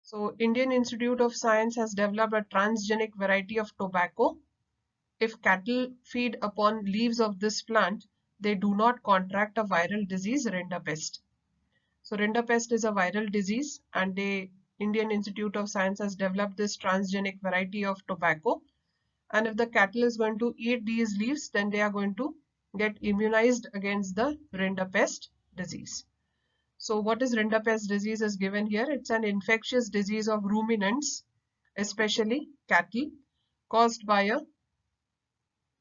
So Indian Institute of Science has developed a transgenic variety of tobacco. If cattle feed upon leaves of this plant, they do not contract a viral disease, rinderpest. So rinderpest is a viral disease, and the Indian Institute of Science has developed this transgenic variety of tobacco. And if the cattle is going to eat these leaves, then they are going to get immunized against the rinderpest disease. So what is rinderpest disease is given here. It's an infectious disease of ruminants, especially cattle, caused by a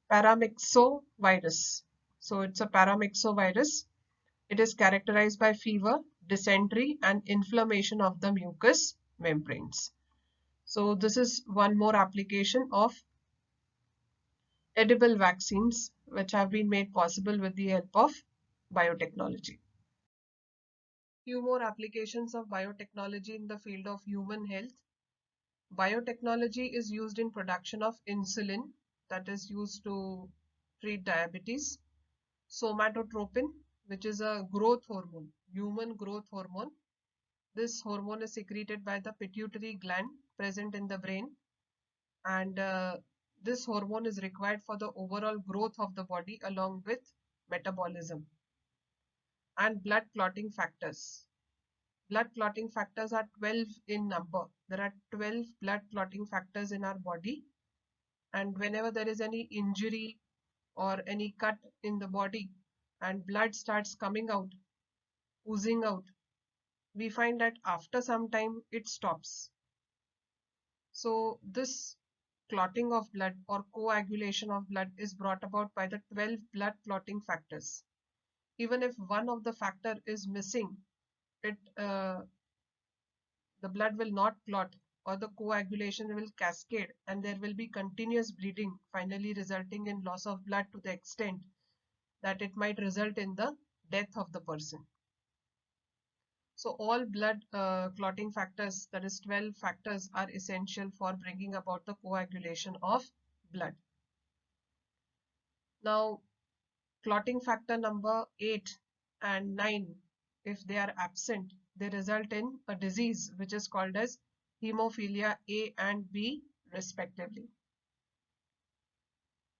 paramyxovirus. So it's a paramyxovirus. It is characterized by fever, dysentery, and inflammation of the mucous membranes. So this is one more application of edible vaccines which have been made possible with the help of biotechnology. Few more applications of biotechnology in the field of human health. Biotechnology is used in production of insulin, that is used to treat diabetes. Somatotropin, which is a growth hormone, human growth hormone. This hormone is secreted by the pituitary gland present in the brain, and this hormone is required for the overall growth of the body along with metabolism. And blood clotting factors. Blood clotting factors are 12 in number. There are 12 blood clotting factors in our body, and whenever there is any injury or any cut in the body and blood starts coming out, oozing out, we find that after some time it stops. So this clotting of blood or coagulation of blood is brought about by the 12 blood clotting factors. Even if one of the factor is missing, the blood will not clot, or the coagulation will cascade, and there will be continuous bleeding, finally resulting in loss of blood to the extent that it might result in the death of the person. So all blood clotting factors, that is 12 factors, are essential for bringing about the coagulation of blood. Now, clotting factor number 8 and 9, if they are absent, they result in a disease which is called as hemophilia A and B respectively.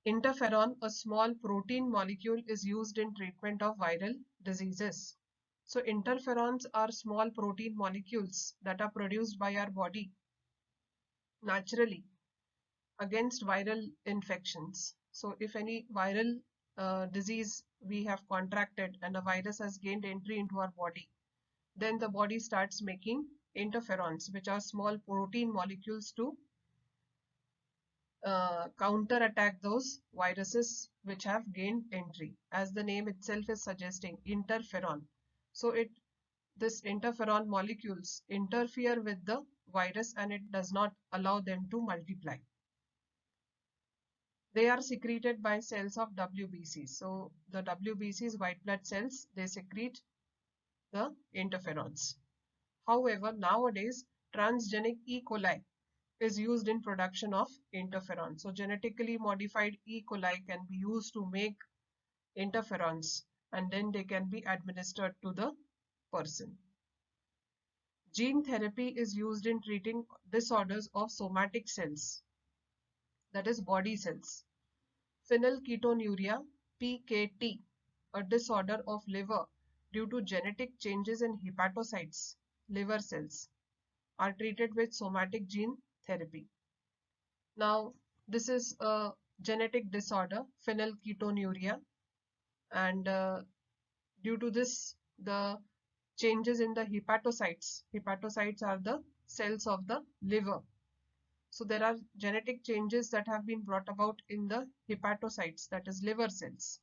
Interferon, a small protein molecule, is used in treatment of viral diseases. So interferons are small protein molecules that are produced by our body naturally against viral infections. So if any viral disease we have contracted and a virus has gained entry into our body, then the body starts making interferons, which are small protein molecules to counterattack those viruses which have gained entry. As the name itself is suggesting, interferon. So this interferon molecules interfere with the virus and it does not allow them to multiply. They are secreted by cells of WBCs. So the WBCs, white blood cells, they secrete the interferons. However, nowadays transgenic E. coli is used in production of interferon. So genetically modified E. coli can be used to make interferons, and then they can be administered to the person. Gene therapy is used in treating disorders of somatic cells, that is body cells. Phenylketonuria, PKT, a disorder of liver due to genetic changes in hepatocytes, liver cells, are treated with somatic gene therapy. Now, this is a genetic disorder, phenylketonuria, and due to this, the changes in the hepatocytes are the cells of the liver. So there are genetic changes that have been brought about in the hepatocytes, that is liver cells.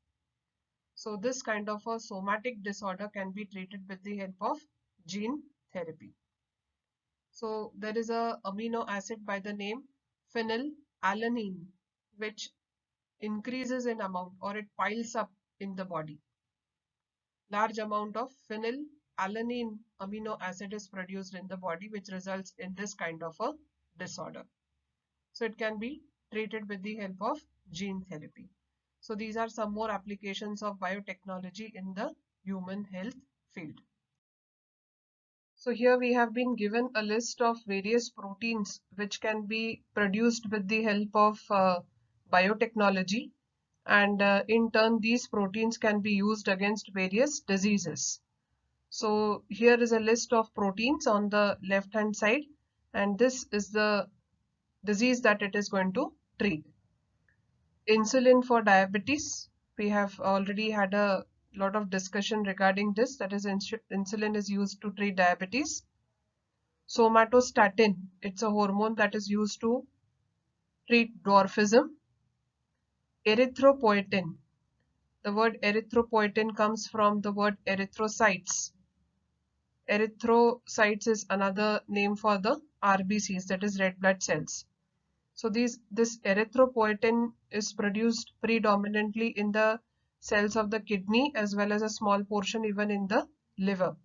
So this kind of a somatic disorder can be treated with the help of gene therapy. So there is a amino acid by the name phenylalanine, which increases in amount, or it piles up in the body. Large amount of phenylalanine amino acid is produced in the body, which results in this kind of a disorder. So it can be treated with the help of gene therapy. So these are some more applications of biotechnology in the human health field. So here we have been given a list of various proteins which can be produced with the help of biotechnology, and in turn these proteins can be used against various diseases. So here is a list of proteins on the left hand side, and this is the disease that it is going to treat. Insulin for diabetes. We have already had a lot of discussion regarding this, that is insulin is used to treat diabetes. Somatostatin, it's a hormone that is used to treat dwarfism. Erythropoietin, the word erythropoietin comes from the word erythrocytes. Erythrocytes is another name for the RBCs, that is red blood cells. So this erythropoietin is produced predominantly in the cells of the kidney as well as a small portion even in the liver.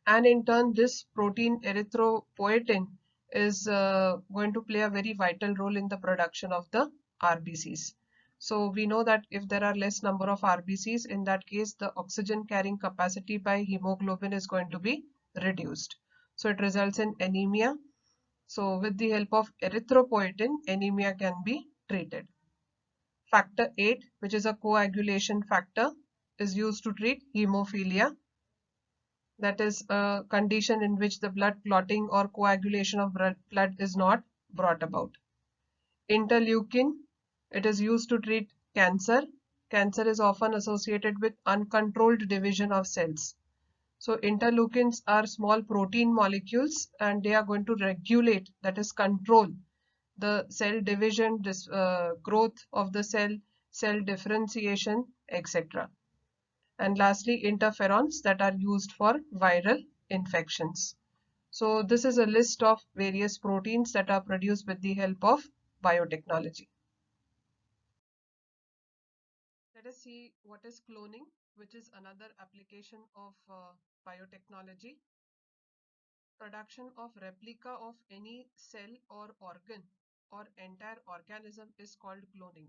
And in turn, this protein erythropoietin is going to play a very vital role in the production of the RBCs. So we know that if there are less number of RBCs, in that case, the oxygen carrying capacity by hemoglobin is going to be reduced. So it results in anemia. So with the help of erythropoietin, anemia can be treated. Factor 8, which is a coagulation factor, is used to treat hemophilia. That is a condition in which the blood clotting or coagulation of blood is not brought about. Interleukin, it is used to treat cancer. Cancer is often associated with uncontrolled division of cells. So interleukins are small protein molecules, and they are going to regulate, that is control, the cell division, growth of the cell differentiation, etc. And lastly, interferons that are used for viral infections. So this is a list of various proteins that are produced with the help of biotechnology. Let us see what is cloning, which is another application of biotechnology. Production of replica of any cell or organ or entire organism is called cloning.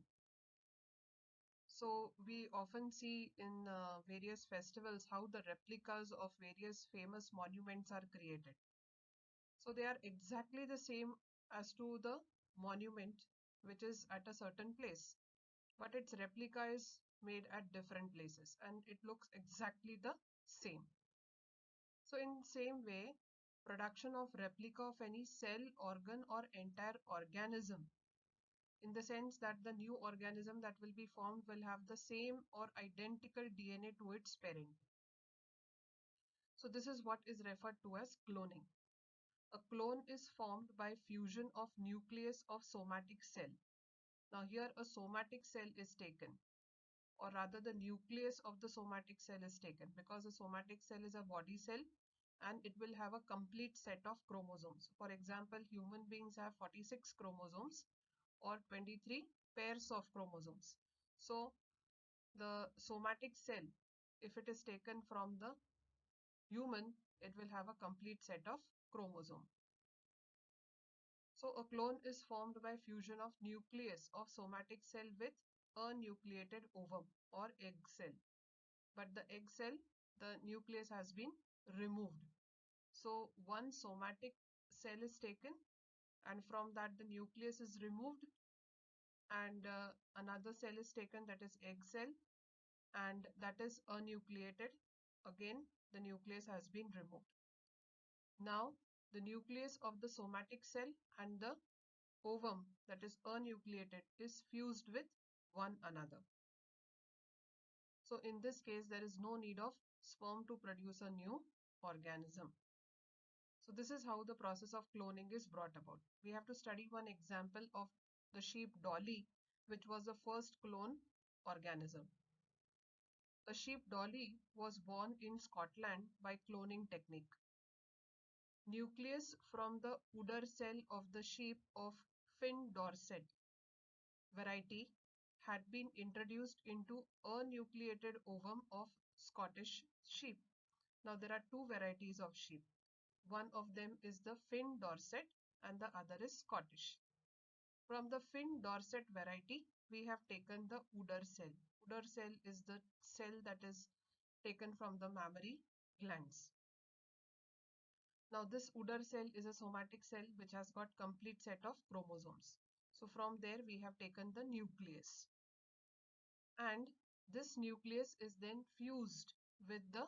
So we often see in various festivals how the replicas of various famous monuments are created. So they are exactly the same as to the monument which is at a certain place, but its replica is made at different places and it looks exactly the same. So in same way, production of replica of any cell, organ or entire organism, in the sense that the new organism that will be formed will have the same or identical DNA to its parent. So this is what is referred to as cloning. A clone is formed by fusion of nucleus of somatic cell. Now here a somatic cell is taken, or rather the nucleus of the somatic cell is taken, because a somatic cell is a body cell and it will have a complete set of chromosomes. For example, human beings have 46 chromosomes or 23 pairs of chromosomes. So the somatic cell, if it is taken from the human, it will have a complete set of chromosomes. So a clone is formed by fusion of nucleus of somatic cell with a nucleated ovum or egg cell. But the egg cell, the nucleus has been removed. So one somatic cell is taken, and from that the nucleus is removed, and another cell is taken, that is egg cell, and that is enucleated. Again, the nucleus has been removed. Now the nucleus of the somatic cell and the ovum, that is enucleated, is fused with one another. So in this case, there is no need of sperm to produce a new organism. So this is how the process of cloning is brought about. We have to study one example of the sheep Dolly, which was the first clone organism. The sheep Dolly was born in Scotland by cloning technique. Nucleus from the udder cell of the sheep of Finn Dorset variety had been introduced into a nucleated ovum of Scottish sheep. Now there are two varieties of sheep. One of them is the Finn Dorset and the other is Scottish. From the Finn Dorset variety, we have taken the udder cell. Udder cell is the cell that is taken from the mammary glands. Now this udder cell is a somatic cell which has got complete set of chromosomes. So from there we have taken the nucleus, and this nucleus is then fused with the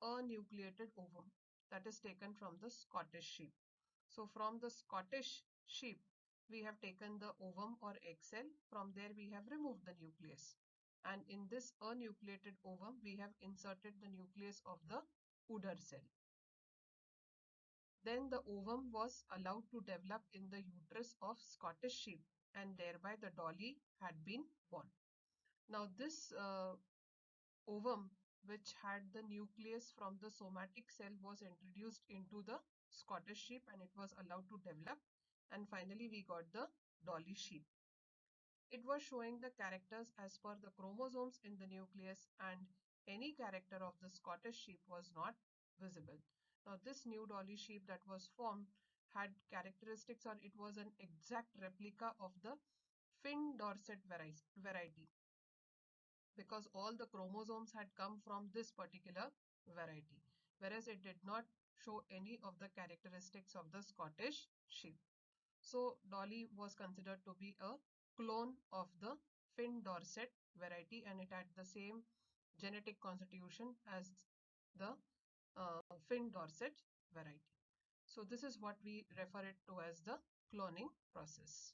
enucleated ovum that is taken from the Scottish sheep. So from the Scottish sheep we have taken the ovum or egg cell. From there we have removed the nucleus, and in this enucleated ovum we have inserted the nucleus of the udder cell. Then the ovum was allowed to develop in the uterus of Scottish sheep, and thereby the dolly had been born. Now this ovum, which had the nucleus from the somatic cell, was introduced into the Scottish sheep and it was allowed to develop, and finally we got the dolly sheep. It was showing the characters as per the chromosomes in the nucleus, and any character of the Scottish sheep was not visible. Now this new dolly sheep that was formed had characteristics, or it was an exact replica of the Finn Dorset variety, because all the chromosomes had come from this particular variety, whereas it did not show any of the characteristics of the Scottish sheep. So dolly was considered to be a clone of the Finn Dorset variety, and it had the same genetic constitution as the Finn Dorset variety. So this is what we refer it to as the cloning process.